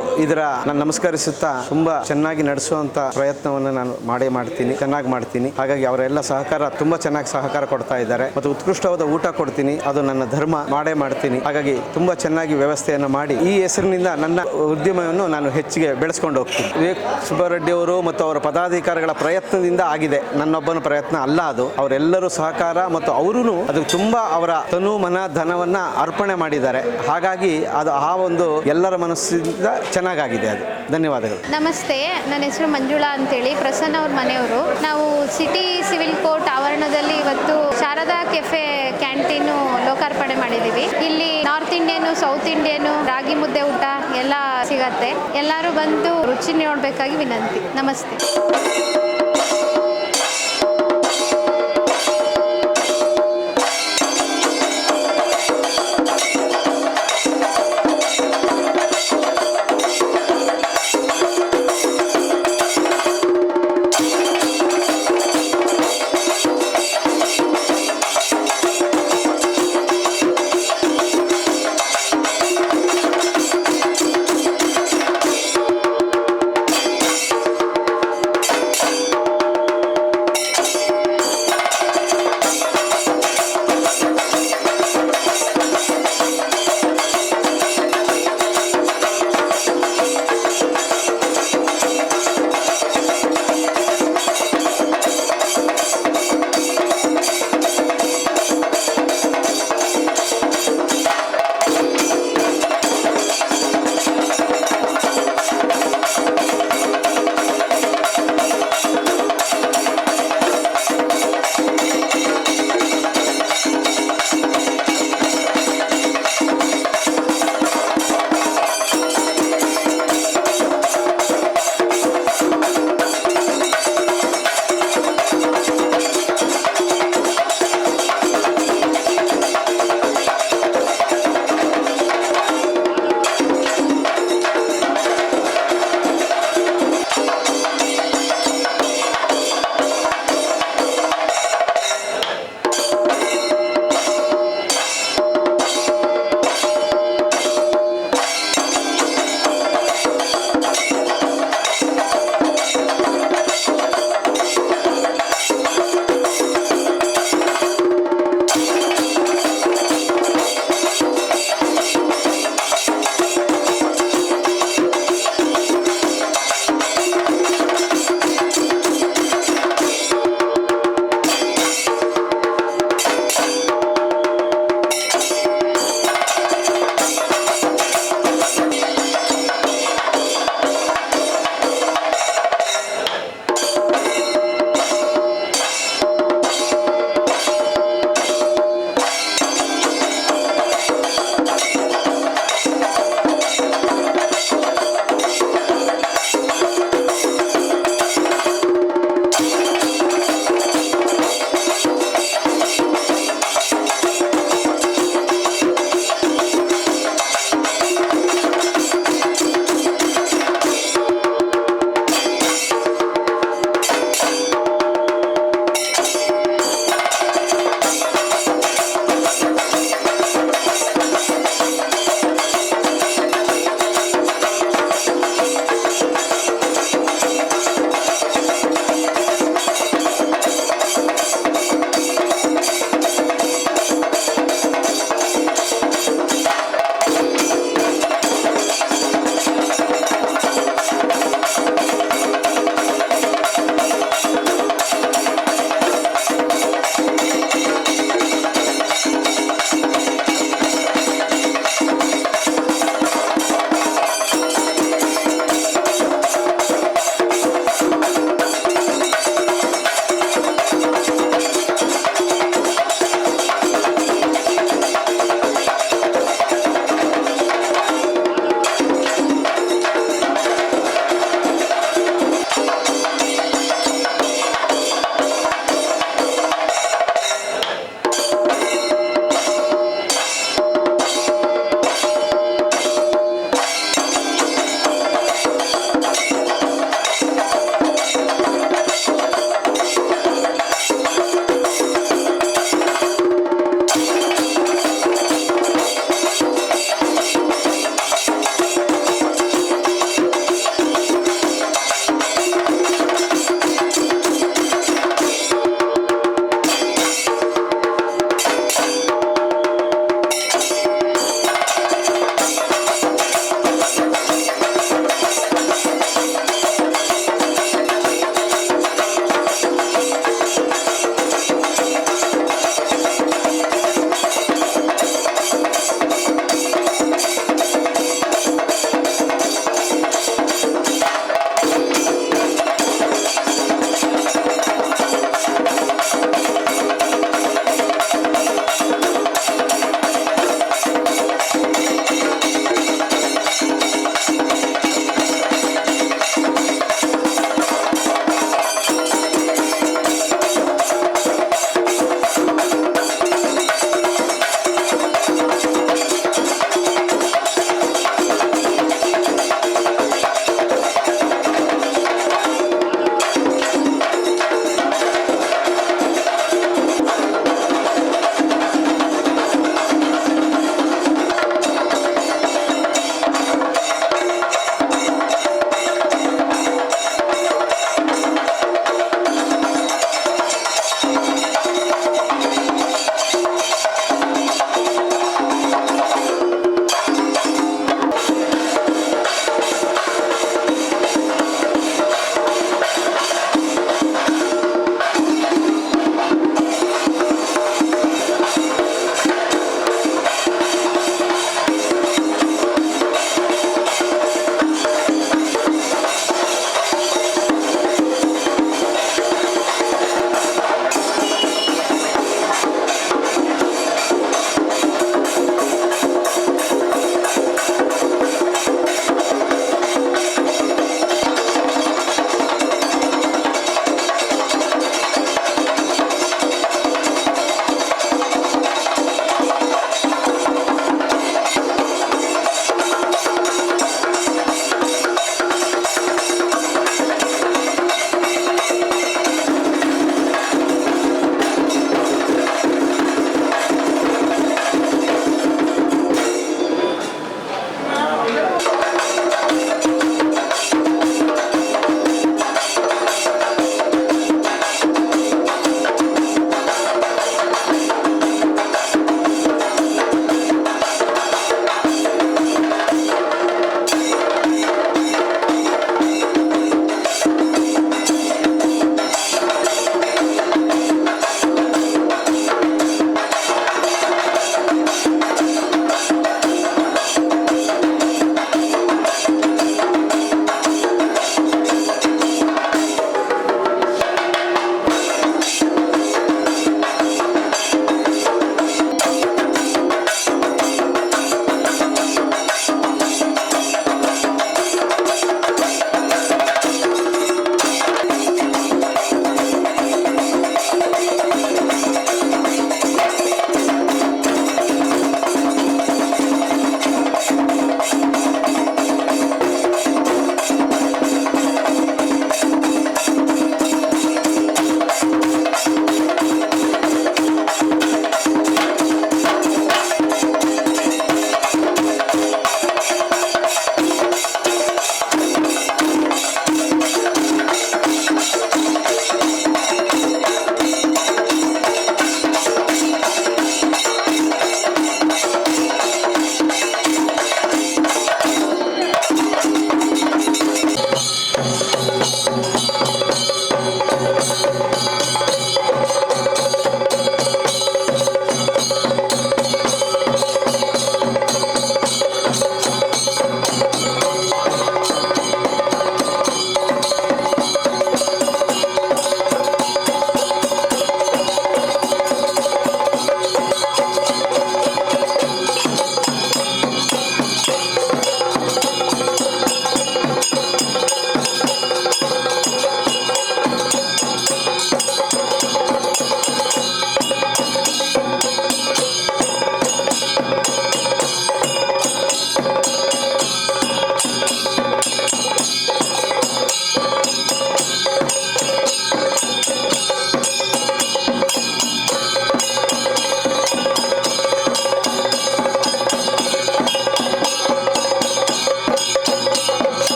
ನಾನು ನಮಸ್ಕರಿಸುತ್ತಾ ತುಂಬಾ ಚೆನ್ನಾಗಿ ನಡೆಸುವಂತ ಪ್ರಯತ್ನವನ್ನು ನಾನು ಮಾಡ್ತೀನಿ, ಚೆನ್ನಾಗಿ ಮಾಡ್ತೀನಿ. ಹಾಗಾಗಿ ಅವರೆಲ್ಲ ಸಹಕಾರ ತುಂಬಾ ಚೆನ್ನಾಗಿ ಸಹಕಾರ ಕೊಡ್ತಾ ಇದ್ದಾರೆ ಮತ್ತು ಉತ್ಕೃಷ್ಟವಾದ ಊಟ ಕೊಡ್ತೀನಿ, ಅದು ನನ್ನ ಧರ್ಮ, ಮಾಡ್ತೀನಿ. ಹಾಗಾಗಿ ತುಂಬಾ ಚೆನ್ನಾಗಿ ವ್ಯವಸ್ಥೆಯನ್ನು ಮಾಡಿ ಈ ಹೆಸರಿನಿಂದ ನನ್ನ ಉದ್ಯಮವನ್ನು ನಾನು ಹೆಚ್ಚಿಗೆ ಬೆಳೆಸ್ಕೊಂಡು ಹೋಗ್ತೀನಿ. ವಿವೇಕ್ ಸುಬ್ಬಾರೆಡ್ಡಿ ಅವರು ಮತ್ತು ಅವರ ಪದಾಧಿಕಾರಿಗಳ ಪ್ರಯತ್ನದಿಂದ ಆಗಿದೆ, ನನ್ನೊಬ್ಬನ ಪ್ರಯತ್ನ ಅಲ್ಲ ಅದು. ಅವರೆಲ್ಲರೂ ಸಹಕಾರ ಮತ್ತು ಅವರು ಅದು ತುಂಬಾ ಅವರ ತನು ಮನ ಧನವನ್ನ ಅರ್ಪಣೆ ಮಾಡಿದ್ದಾರೆ. ಹಾಗಾಗಿ ಅದು ಆ ಒಂದು ಎಲ್ಲರ ಮನಸ್ಸಿಂದ ಚೆನ್ನಾಗಾಗಿದೆ ಅದು. ಧನ್ಯವಾದಗಳು. ನಮಸ್ತೆ, ನನ್ನ ಹೆಸರು ಮಂಜುಳಾ ಅಂತೇಳಿ, ಪ್ರಸನ್ನ ಅವ್ರ ಮನೆಯವರು. ನಾವು ಸಿಟಿ ಸಿವಿಲ್ ಕೋರ್ಟ್ ಆವರಣದಲ್ಲಿ ಇವತ್ತು ಶಾರದಾ ಕೆಫೆ ಕ್ಯಾಂಟೀನು ಲೋಕಾರ್ಪಣೆ ಮಾಡಿದ್ದೀವಿ. ಇಲ್ಲಿ ನಾರ್ತ್ ಇಂಡಿಯನ್, ಸೌತ್ ಇಂಡಿಯನ್, ರಾಗಿ ಮುದ್ದೆ ಊಟ ಎಲ್ಲ ಸಿಗತ್ತೆ. ಎಲ್ಲರೂ ಬಂದು ರುಚಿ ನೋಡಬೇಕಾಗಿ ವಿನಂತಿ. ನಮಸ್ತೆ.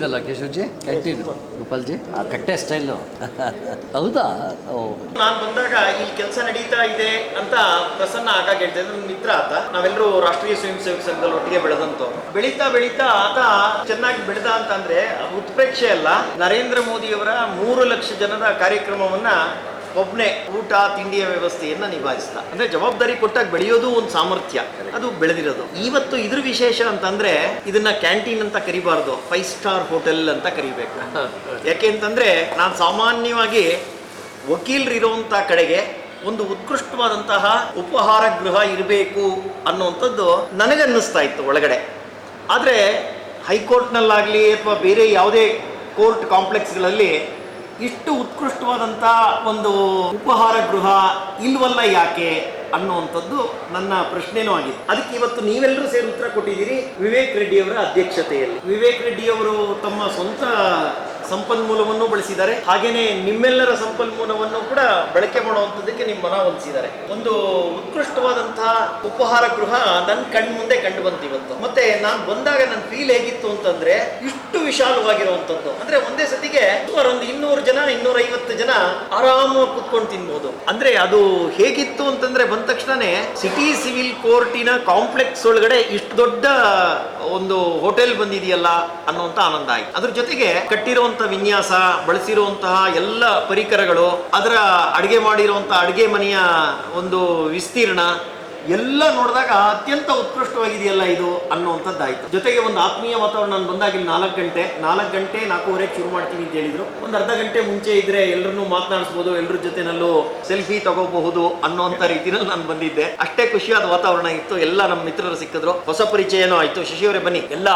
ಅಲ್ಲ ಕೇಶವ್ಜಿ, ಕ್ಯಾಂಟೀನ್ ಗೋಪಾಲ್ಜಿ, ಆ ಕಟ್ಟೆ ಸ್ಟೈಲು ಹೌದಾ? ನಾನು ಬಂದಾಗ ಇಲ್ಲಿ ಕೆಲಸ ನಡೀತಾ ಇದೆ ಅಂತ ಪ್ರಸನ್ನ ಆಗ ಹೇಳ್ತಾ ಇದ್ರು, ನನ್ನ ಮಿತ್ರ ಆತ. ನಾವೆಲ್ಲರೂ ರಾಷ್ಟ್ರೀಯ ಸ್ವಯಂ ಸೇವಕ ಸಂಘದಲ್ಲಿ ಒಟ್ಟಿಗೆ ಬೆಳೆದಂತವ್ರು. ಬೆಳೀತಾ ಆತ ಚೆನ್ನಾಗಿ ಬೆಳೆದ ಅಂತಂದ್ರೆ ಉತ್ಪ್ರೇಕ್ಷೆ ಅಲ್ಲ, ನರೇಂದ್ರ ಮೋದಿಯವರ 3 ಲಕ್ಷ ಜನದ ಕಾರ್ಯಕ್ರಮವನ್ನ ಒಬ್ಬನೇ ಊಟ ತಿಂಡಿಯ ವ್ಯವಸ್ಥೆಯನ್ನ ನಿಭಾಯಿಸ್ತ. ಅಂದ್ರೆ ಜವಾಬ್ದಾರಿ ಕೊಟ್ಟಾಗ ಬೆಳೆಯೋದು ಒಂದು ಸಾಮರ್ಥ್ಯ, ಅದು ಬೆಳೆದಿರೋದು. ಇವತ್ತು ಇದ್ರ ವಿಶೇಷ ಅಂತಂದ್ರೆ ಇದನ್ನ ಕ್ಯಾಂಟೀನ್ ಅಂತ ಕರಿಬಾರ್ದು, 5 ಸ್ಟಾರ್ ಹೋಟೆಲ್ ಅಂತ ಕರಿಬೇಕು. ಯಾಕೆಂತಂದ್ರೆ ನಾನು ಸಾಮಾನ್ಯವಾಗಿ ವಕೀಲರಿರುವಂತ ಕಡೆಗೆ ಒಂದು ಉತ್ಕೃಷ್ಟವಾದಂತಹ ಉಪಹಾರ ಗೃಹ ಇರಬೇಕು ಅನ್ನುವಂಥದ್ದು ನನಗನ್ನಿಸ್ತಾ ಇತ್ತು ಒಳಗಡೆ. ಆದರೆ ಹೈಕೋರ್ಟ್ನಲ್ಲಾಗಲಿ ಅಥವಾ ಬೇರೆ ಯಾವುದೇ ಕೋರ್ಟ್ ಕಾಂಪ್ಲೆಕ್ಸ್ಗಳಲ್ಲಿ ಇಷ್ಟು ಉತ್ಕೃಷ್ಟವಾದಂಥ ಒಂದು ಉಪಹಾರ ಗೃಹ ಇಲ್ವಲ್ಲ ಯಾಕೆ ಅನ್ನುವಂಥದ್ದು ನನ್ನ ಪ್ರಶ್ನೆನೂ ಆಗಿದೆ. ಅದಕ್ಕೆ ಇವತ್ತು ನೀವೆಲ್ಲರೂ ಸೇರಿ ಉತ್ತರ ಕೊಟ್ಟಿದ್ದೀರಿ ವಿವೇಕ್ ರೆಡ್ಡಿಯವರ ಅಧ್ಯಕ್ಷತೆಯಲ್ಲಿ. ವಿವೇಕ್ ರೆಡ್ಡಿಯವರು ತಮ್ಮ ಸ್ವಂತ ಸಂಪನ್ಮೂಲವನ್ನು ಬಳಸಿದ್ದಾರೆ, ಹಾಗೇನೆ ನಿಮ್ಮೆಲ್ಲರ ಸಂಪನ್ಮೂಲವನ್ನು ಕೂಡ ಬಳಕೆ ಮಾಡುವಂಥದ್ದಕ್ಕೆ ನಿಮ್ಮ ಮನ ಹೊಂದಿಸಿದ್ದಾರೆ. ಒಂದು ಉತ್ಕೃಷ್ಟವಾದಂತಹ ಉಪಹಾರ ಗೃಹ ನನ್ನ ಕಣ್ ಮುಂದೆ ಕಂಡು ಬಂತು ಇವತ್ತು. ಮತ್ತೆ ನಾನು ಬಂದಾಗ ನನ್ನ ಫೀಲ್ ಹೇಗಿತ್ತು ಅಂತಂದ್ರೆ, ಇಷ್ಟು ವಿಶಾಲವಾಗಿರುವಂಥದ್ದು. ಅಂದ್ರೆ ಒಂದೇ ಸತಿಗೆ ಸುಮಾರು ಒಂದು 200 ಜನ 250 ಜನ ಆರಾಮಾಗಿ ಕುತ್ಕೊಂಡು ತಿನ್ಬಹುದು. ಅಂದ್ರೆ ಅದು ಹೇಗಿತ್ತು ಅಂತಂದ್ರೆ, ಬಂದ ತಕ್ಷಣನೇ ಸಿಟಿ ಸಿವಿಲ್ ಕೋರ್ಟಿನ ಕಾಂಪ್ಲೆಕ್ಸ್ ಒಳಗಡೆ ಇಷ್ಟು ದೊಡ್ಡ ಒಂದು ಹೋಟೆಲ್ ಬಂದಿದೆಯಲ್ಲ ಅನ್ನುವಂತ ಆನಂದ ಆಯ್ತು. ಅದ್ರ ಜೊತೆಗೆ ಕಟ್ಟಿರುವಂತ ವಿನ್ಯಾಸ, ಬಳಸಿರುವಂತಹ ಎಲ್ಲ ಪರಿಕರಗಳು, ಅದರ ಅಡಿಗೆ ಮಾಡಿರುವಂತಹ ಅಡಿಗೆ ಮನೆಯ ಒಂದು ವಿಸ್ತೀರ್ಣ ಎಲ್ಲ ನೋಡಿದಾಗ ಅತ್ಯಂತ ಉತ್ಕೃಷ್ಟವಾಗಿದೆಯಲ್ಲ ಇದು ಅನ್ನುವಂಥದ್ದಾಯ್ತು. ಜೊತೆಗೆ ಒಂದು ಆತ್ಮೀಯ ವಾತಾವರಣ. ನಾನು ಬಂದಾಗ ಇಲ್ಲಿ 4 ಗಂಟೆ 4:45 ಶುರು ಮಾಡ್ತೀನಿ ಅಂತ ಹೇಳಿದ್ರು. ಒಂದು ಅರ್ಧ ಗಂಟೆ ಮುಂಚೆ ಇದ್ರೆ ಎಲ್ಲರನ್ನೂ ಮಾತನಾಡಿಸ್ಬೋದು, ಎಲ್ಲರ ಜೊತೆನಲ್ಲೂ ಸೆಲ್ಫಿ ತಗೋಬಹುದು ಅನ್ನುವಂಥ ರೀತಿಯಲ್ಲಿ ನಾನು ಬಂದಿದ್ದೆ. ಅಷ್ಟೇ ಖುಷಿಯಾದ ವಾತಾವರಣ ಇತ್ತು. ಎಲ್ಲ ನಮ್ಮ ಮಿತ್ರರು ಸಿಕ್ಕಿದ್ರು, ಹೊಸ ಪರಿಚಯನೂ ಆಯ್ತು. ಶಶಿಯವರೇ ಬನ್ನಿ, ಎಲ್ಲ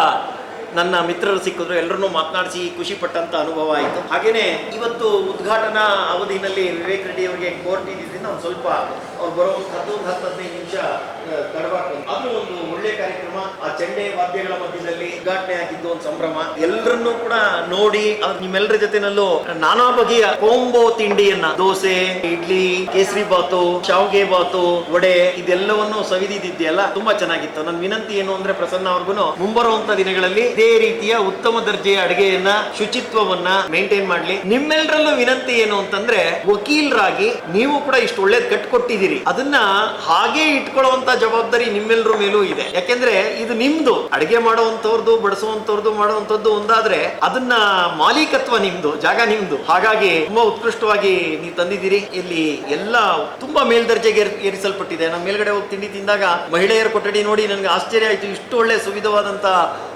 ನನ್ನ ಮಿತ್ರರು ಸಿಕ್ಕಿದ್ರು, ಎಲ್ಲರನ್ನೂ ಮಾತನಾಡಿಸಿ ಖುಷಿ ಪಟ್ಟಂತ ಅನುಭವ ಆಯಿತು. ಹಾಗೇನೆ ಇವತ್ತು ಉದ್ಘಾಟನಾ ಅವಧಿನಲ್ಲಿ ವಿವೇಕ್ ರೆಡ್ಡಿ ಅವರಿಗೆ ಕೋರ್ಟ್ ಇದ್ದಿದ್ದರಿಂದ ಒಂದು ಸ್ವಲ್ಪ ಅವ್ರು ಬರೋ 10-15 ನಿಮಿಷ ತಡವಾಗಿ ಅದು ಒಂದು ಒಳ್ಳೆ ಕಾರ್ಯಕ್ರಮ. ಆ ಚೆಂಡೆ ವಾದ್ಯಗಳ ಮಧ್ಯದಲ್ಲಿ ಉದ್ಘಾಟನೆ ಆಗಿದ್ದು ಒಂದು ಸಂಭ್ರಮ. ಎಲ್ಲರನ್ನೂ ಕೂಡ ನೋಡಿ ನಿಮ್ಮೆಲ್ಲರ ಜೊತೆನಲ್ಲೂ ನಾನಾ ಬಗೆಯ ಕೋಂಬೋ ತಿಂಡಿಯನ್ನ, ದೋಸೆ, ಇಡ್ಲಿ, ಕೇಸರಿ ಬಾತು, ಶಾವಿಗೆ ಬಾತು, ವಡೆ, ಇದೆಲ್ಲವನ್ನು ಸವಿದಿದ್ದೆಯಲ್ಲ, ತುಂಬಾ ಚೆನ್ನಾಗಿತ್ತು. ನನ್ನ ವಿನಂತಿ ಏನು ಅಂದ್ರೆ, ಪ್ರಸನ್ನ ಅವ್ರಿಗೂ ಮುಂಬರುವಂತ ದಿನಗಳಲ್ಲಿ ಇದೇ ರೀತಿಯ ಉತ್ತಮ ದರ್ಜೆಯ ಅಡುಗೆಯನ್ನ, ಶುಚಿತ್ವವನ್ನ ಮೇಂಟೈನ್ ಮಾಡ್ಲಿ. ನಿಮ್ಮೆಲ್ಲರಲ್ಲೂ ವಿನಂತಿ ಏನು ಅಂತಂದ್ರೆ, ವಕೀಲರಾಗಿ ನೀವು ಕೂಡ ಇಷ್ಟು ಒಳ್ಳೇದು ಕಟ್ಕೊಟ್ಟಿದ್ದೀರಿ, ಅದನ್ನ ಹಾಗೆ ಇಟ್ಕೊಳ್ಳುವಂತ ಜವಾಬ್ದಾರಿ ನಿಮ್ಮೆಲ್ಲರ ಮೇಲೂ ಇದೆ. ಯಾಕೆಂದ್ರೆ ಇದು ನಿಮ್ದು. ಅಡಿಗೆ ಮಾಡುವಂತವ್ರದ್ದು, ಬಡಿಸುವಂತವ್ರದ್ದು, ಮಾಡುವಂತದ್ದು ಒಂದಾದ್ರೆ ಅದನ್ನ ಮಾಲೀಕತ್ವ ನಿಮ್ದು, ಜಾಗ ನಿಮ್ದು. ಹಾಗಾಗಿ ತುಂಬಾ ಉತ್ಕೃಷ್ಟವಾಗಿ ನೀವು ತಂದಿದ್ದೀರಿ. ಇಲ್ಲಿ ಎಲ್ಲ ತುಂಬಾ ಮೇಲ್ದರ್ಜೆಗೆ ಏರಿಸಲ್ಪಟ್ಟಿದೆ. ನಮ್ಮ ಮೇಲ್ಗಡೆ ಹೋಗಿ ತಿಂಡಿ ತಿಂದಾಗ ಮಹಿಳೆಯರ ಕೊಠಡಿ ನೋಡಿ ನನಗೆ ಆಶ್ಚರ್ಯ ಆಯ್ತು. ಇಷ್ಟು ಒಳ್ಳೆ ಸುವಿಧವಾದಂತ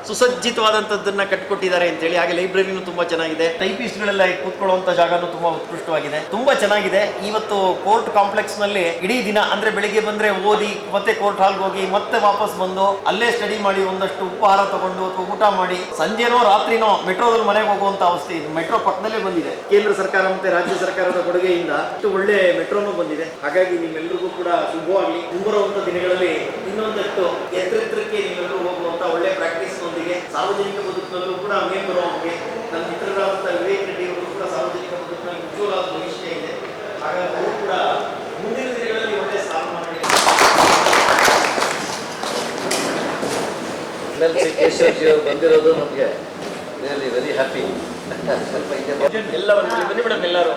ಸುಸಜ್ಜಿತವಾದಂಥದ್ದನ್ನ ಕಟ್ಕೊಟ್ಟಿದ್ದಾರೆ ಅಂತೇಳಿ. ಹಾಗೆ ಲೈಬ್ರರಿನೂ ತುಂಬಾ ಚೆನ್ನಾಗಿದೆ. ಟೈಪಿಸ್ಟ್ಗಳೆಲ್ಲ ಕೂತ್ಕೊಳ್ಳುವಂತ ಜಾಗನೂ ತುಂಬಾ ಉತ್ಕೃಷ್ಟವಾಗಿದೆ, ತುಂಬಾ ಚೆನ್ನಾಗಿದೆ. ಇವತ್ತು ಕೋರ್ಟ್ ಕಾಂಪ್ಲೆಕ್ಸ್ ನಲ್ಲಿ ಇಡೀ ದಿನ, ಅಂದ್ರೆ ಬೆಳಿಗ್ಗೆ ಬಂದ್ರೆ ಓದಿ, ಮತ್ತೆ ಕೋರ್ಟ್ ಹಾಲ್ಗೆ ಹೋಗಿ, ಮತ್ತೆ ವಾಪಸ್ ಬಂದು ಅಲ್ಲೇ ಸ್ಟಡಿ ಮಾಡಿ, ಒಂದಷ್ಟು ಉಪಹಾರ ತಗೊಂಡು ಅಥವಾ ಊಟ ಮಾಡಿ, ಸಂಜೆನೋ ರಾತ್ರಿನೋ ಮೆಟ್ರೋದಲ್ಲಿ ಮನೆಗೆ ಹೋಗುವಂತ ಅವಸ್ಥೆ ಇದೆ. ಮೆಟ್ರೋ ಪಕ್ಕದಲ್ಲೇ ಬಂದಿದೆ. ಕೇಂದ್ರ ಸರ್ಕಾರ ಮತ್ತೆ ರಾಜ್ಯ ಸರ್ಕಾರದ ಕೊಡುಗೆಯಿಂದ ಇಷ್ಟು ಒಳ್ಳೆ ಮೆಟ್ರೋನು ಬಂದಿದೆ. ಹಾಗಾಗಿ ನಿಮ್ಮೆಲ್ಲರಿಗೂ ಕೂಡ ಶುಭವಾಗಲಿ. ಮುಂಬರುವಂತ ದಿನಗಳಲ್ಲಿ ಇನ್ನೊಂದಷ್ಟು ಎತ್ತರಕ್ಕೆ ನೀವೆಲ್ಲರೂ ಹೋಗುವಂತ ಒಳ್ಳೆ ಪ್ರಾಕ್ಟೀಸ್ ನೊಂದಿಗೆ ಸಾರ್ವಜನಿಕ ಬದುಕಿನಲ್ಲೂ ಕೂಡ ಮೇಲ್ ಬರುವಂತೆ ನನ್ನ ಮಿತ್ರರಾದಂಥ ವಿವೇಕ್ ರೆಡ್ಡಿ ಅವರು ಕೂಡ ಸಾರ್ವಜನಿಕ ಬದುಕಿನಲ್ಲಿ ಉಜ್ವಲವಾದ ಭವಿಷ್ಯ ಇದೆ. ಹಾಗಾಗಿ ಅವರು ಕೂಡ ಮುಂದಿನ ದಿನಗಳಲ್ಲಿ ಒಳ್ಳೆ ಸ್ಥಾನ ಮಾಡಿ ಕೇಶವ್ಜಿ ಅವರು ಬಂದಿರೋದು ನಮಗೆ ರಿಯಲಿ ವೆರಿ ಹ್ಯಾಪಿ. ಎಲ್ಲ ಬನ್ನಿ ಮೇಡಮ್, ಎಲ್ಲರೂ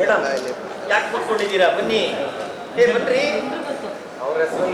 ಮೇಡಮ್ ಯಾಕೆ ಕೂತ್ಕೊಂಡಿದ್ದೀರಾ? ಬನ್ನಿ, ಬನ್ರಿ. ಅವ್ರ ಹೆಸರು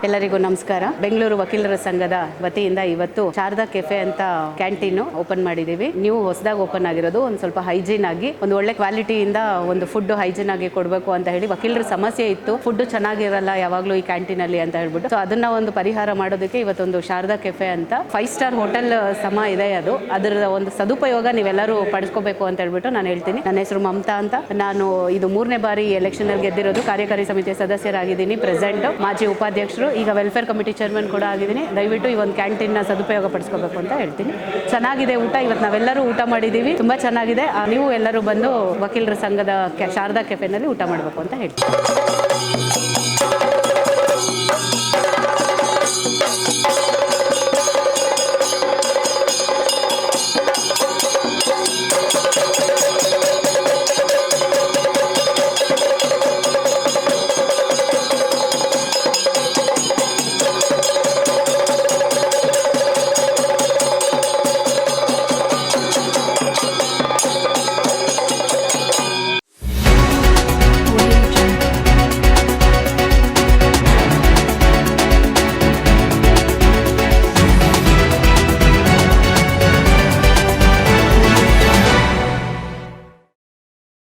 ಎಲ್ಲರಿಗೂ ನಮಸ್ಕಾರ. ಬೆಂಗಳೂರು ವಕೀಲರ ಸಂಘದ ವತಿಯಿಂದ ಇವತ್ತು ಶಾರದಾ ಕೆಫೆ ಅಂತ ಕ್ಯಾಂಟೀನ್ ಓಪನ್ ಮಾಡಿದೀವಿ. ನೀವು ಹೊಸದಾಗಿ ಓಪನ್ ಆಗಿರೋದು ಒಂದು ಸ್ವಲ್ಪ ಹೈಜೀನ್ ಆಗಿ ಒಂದು ಒಳ್ಳೆ ಕ್ವಾಲಿಟಿಯಿಂದ ಒಂದು ಫುಡ್ ಹೈಜೀನ್ ಆಗಿ ಕೊಡಬೇಕು ಅಂತ ಹೇಳಿ ವಕೀಲರ ಸಮಸ್ಯೆ ಇತ್ತು. ಫುಡ್ ಚೆನ್ನಾಗಿರಲ್ಲ ಯಾವಾಗಲೂ ಈ ಕ್ಯಾಂಟೀನ್ ಅಲ್ಲಿ ಅಂತ ಹೇಳ್ಬಿಟ್ಟು ಸೊ ಅದನ್ನ ಒಂದು ಪರಿಹಾರ ಮಾಡೋದಕ್ಕೆ ಇವತ್ತೊಂದು ಶಾರದಾ ಕೆಫೆ ಅಂತ 5 ಸ್ಟಾರ್ ಹೋಟೆಲ್ ಸಮ ಇದೆ. ಅದರ ಒಂದು ಸದುಪಯೋಗ ನೀವೆಲ್ಲರೂ ಪಡಿಸ್ಕೋಬೇಕು ಅಂತ ಹೇಳ್ಬಿಟ್ಟು ನಾನು ಹೇಳ್ತೀನಿ. ನನ್ನ ಹೆಸರು ಮಮತಾ ಅಂತ. ನಾನು ಇದು 3ನೇ ಬಾರಿ ಎಲೆಕ್ಷನ್ ಅಲ್ಲಿ ಗೆದ್ದಿರೋದು. ಕಾರ್ಯಕಾರಿ ಸಮಿತಿಯ ಸದಸ್ಯರಾಗಿದ್ದೀನಿ. ಪ್ರೆಸೆಂಟ್ ಮಾಜಿ ಉಪಾಧ್ಯಕ್ಷರು, ಈಗ ವೆಲ್ಫೇರ್ ಕಮಿಟಿ ಚೇರ್ಮನ್ ಕೂಡ ಆಗಿದ್ದೀನಿ. ದಯವಿಟ್ಟು ಈ ಒಂದು ಕ್ಯಾಂಟೀನ್ ನ ಸದುಪಯೋಗ ಪಡಿಸ್ಕೋಬೇಕು ಅಂತ ಹೇಳ್ತೀನಿ. ಚೆನ್ನಾಗಿದೆ ಊಟ. ಇವತ್ತು ನಾವೆಲ್ಲರೂ ಊಟ ಮಾಡಿದ್ದೀವಿ, ತುಂಬಾ ಚೆನ್ನಾಗಿದೆ. ನೀವು ಎಲ್ಲರೂ ಬಂದು ವಕೀಲರ ಸಂಘದ ಶಾರದಾ ಕೆಫೆನಲ್ಲಿ ಊಟ ಮಾಡಬೇಕು ಅಂತ ಹೇಳ್ತೀನಿ.